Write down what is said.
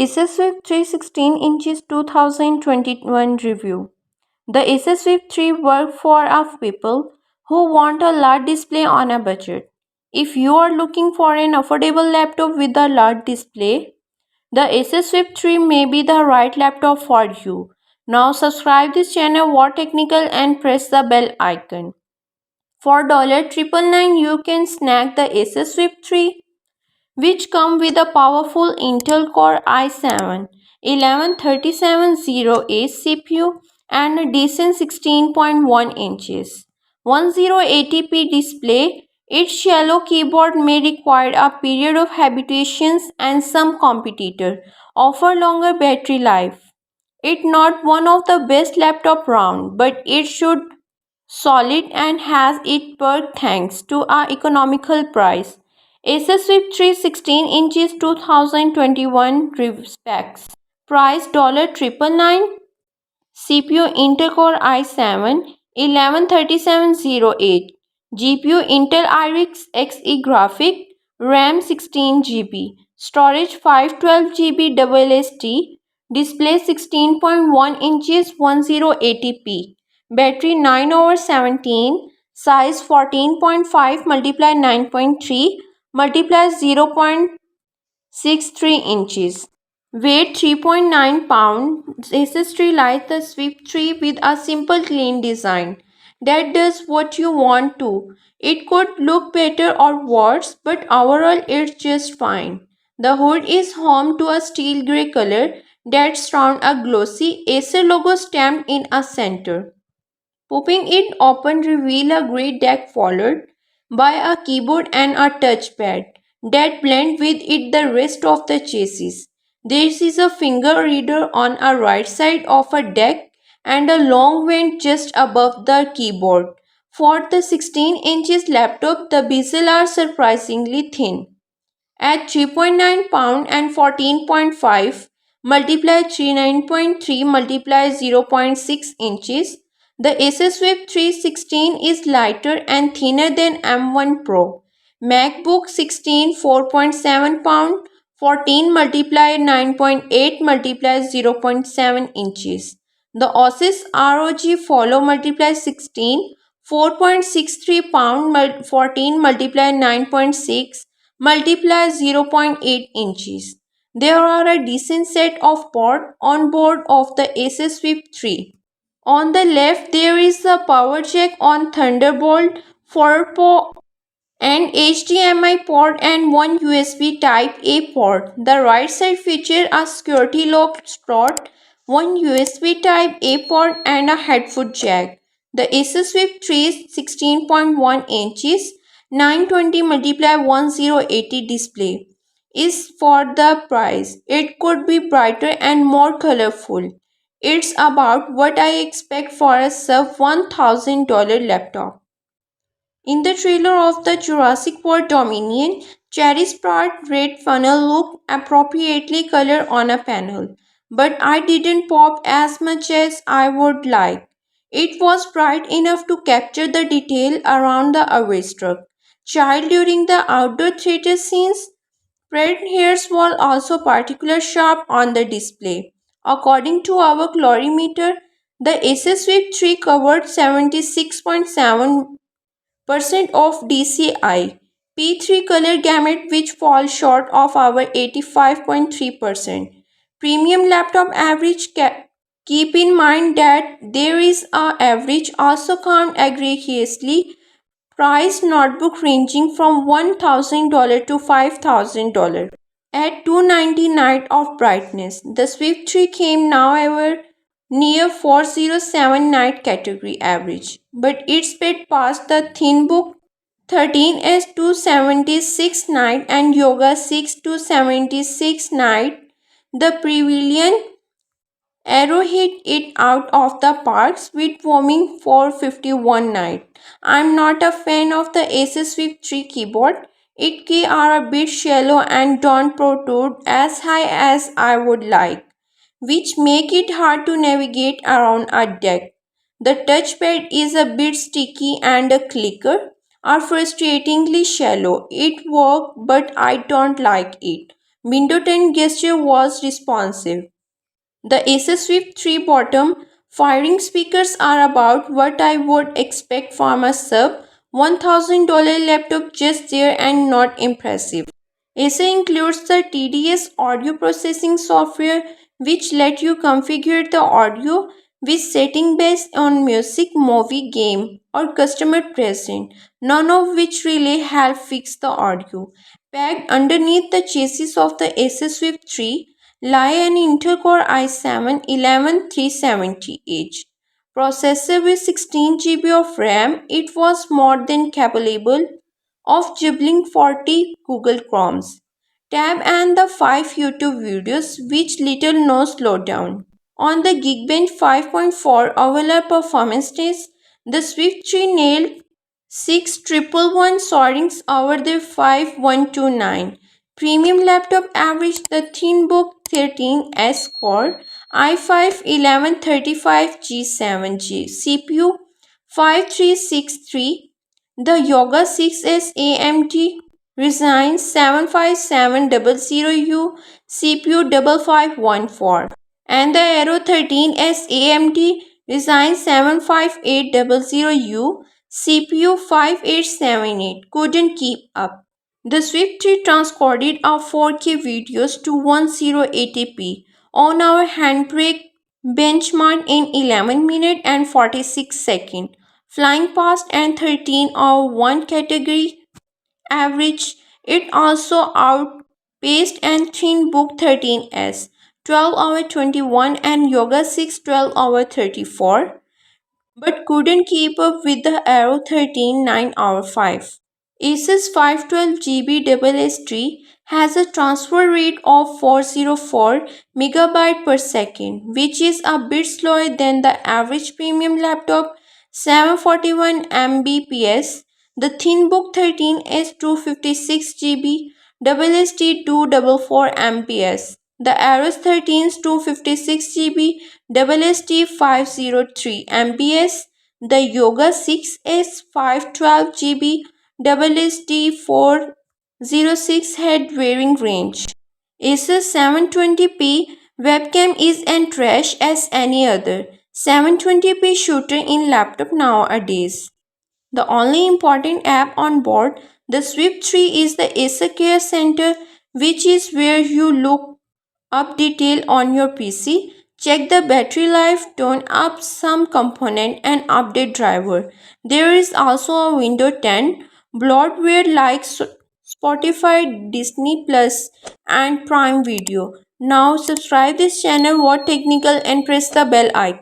Acer Swift 3 16 inches 2021 review. The Acer Swift 3 works for people who want a large display on a budget. If you are looking for an affordable laptop with a large display, the Acer Swift 3 may be the right laptop for you. Now subscribe this channel War Technical and press the bell icon. For $999 you can snag the Acer Swift 3, which come with a powerful Intel Core i7-11370A CPU and a decent 16.1 inches 1080p display. Its shallow keyboard may require a period of habituations and some competitors offer longer battery life. It's not one of the best laptop around, but it should solid and has it perk thanks to our economical price. Acer Swift 3 16 inches 2021 specs. Price $999. CPU Intel Core i7-11370A. GPU Intel Iris Xe graphic. RAM 16 GB. Storage 512 GB SSD. Display 16.1 inches 1080p. Battery 9 over 17. Size 14.5 multiply 9.3 multiply 0.63 inches. Weight 3.9 pounds. Asus lights the Swift 3 with a simple clean design that does what you want to. It could look better or worse, but overall it's just fine. The hood is home to a steel grey color that's round a glossy Acer logo stamped in a center. Popping it open reveal a grey deck followed by a keyboard and a touchpad that blend with it the rest of the chassis. There is a finger reader on a right side of a deck and a long vent just above the keyboard. For the 16 inches laptop, the bezels are surprisingly thin. At 3.9 pound and 14.5 multiply 39.3 multiply 0.6 inches, the Acer Swift 316 is lighter and thinner than M1 Pro. MacBook 16 4.7 pound 14 multiply 9.8 multiply 0.7 inches. The Asus ROG Follow multiply 16 4.63 pound 14 multiply 9.6 multiply 0.8 inches. There are a decent set of ports on board of the Acer Swift 3. On the left there is a power jack on Thunderbolt 4 and HDMI port and one USB Type-A port. The right side features a security lock slot, one USB Type-A port and a headphone jack. The Acer Swift 3 is 16.1 inches 920 multiply 1080 display is for the price. It could be brighter and more colorful. It's about what I expect for a sub $1,000 laptop. In the trailer of the Jurassic World Dominion, Cherry's bright red funnel looked appropriately colored on a panel, but I didn't pop as much as I would like. It was bright enough to capture the detail around the awestruck child during the outdoor theater scenes. Red hairs were also particularly sharp on the display. According to our calorimeter, the Acer Swift 3 covered 76.7% of DCI P3 color gamut, which falls short of our 85.3% premium laptop average. Keep in mind that there is a average also count aggregately priced notebook ranging from $1,000 to $5,000 at 290 of brightness. The Swift 3 came now ever near 407 night category average, but it sped past the ThinBook 13S 276 night and Yoga 6 276 night. The Pavilion Arrow hit it out of the parks with whopping 451 night. I'm not a fan of the Acer Swift 3 keyboard. It keys are a bit shallow and don't protrude as high as I would like, which make it hard to navigate around a deck. The touchpad is a bit sticky and the clicker are frustratingly shallow. It works, but I don't like it. Window 10 gesture was responsive. The Acer Swift 3 bottom firing speakers are about what I would expect from a sub $1,000 laptop, just there and not impressive. Acer includes the TDS audio processing software which let you configure the audio with setting based on music, movie, game or customer present, none of which really help fix the audio. Packed underneath the chassis of the Acer Swift 3 lie an Intel Core i7 11370H processor with 16 GB of RAM. It was more than capable of juggling 40 Google Chromes tab and the 5 YouTube videos which little no slowdown. On the Geekbench 5.4 overall performance test, the Swift 3 nailed 6111 soarings over the 5129. Premium laptop averaged the ThinkBook 13S Core i5 1135G7G CPU 5363, the Yoga 6S AMD Ryzen 75700U CPU 5514, and the Aero 13S AMD Ryzen 75800U CPU 5878 couldn't keep up. The Swift 3 transcoded our 4K videos to 1080p on our handbrake benchmark in 11 minutes and 46 seconds, flying past and 13 or 1 category average. It also outpaced and ThinkBook 13S 12 hour 21 and Yoga 6 12 hour 34, but couldn't keep up with the Aero 13 9-hour 5. Asus 512 GB SSD has a transfer rate of 404 MB per second, which is a bit slower than the average premium laptop 741 Mbps. The ThinkBook 13 is 256 GB SSD 244 Mbps. The Aorus 13's 256 GB SSD 503 Mbps. The Yoga 6S 512 GB SSD 406 head wearing range. Acer 720p webcam is as trash as any other 720p shooter in laptop nowadays. The only important app on board the Swift 3 is the Acer Care Center, which is where you look up detail on your PC, check the battery life, tune up some component and update driver. There is also a Windows 10 bloatware like Spotify, Disney Plus and Prime Video. Now subscribe this channel, What Technical, and press the bell icon.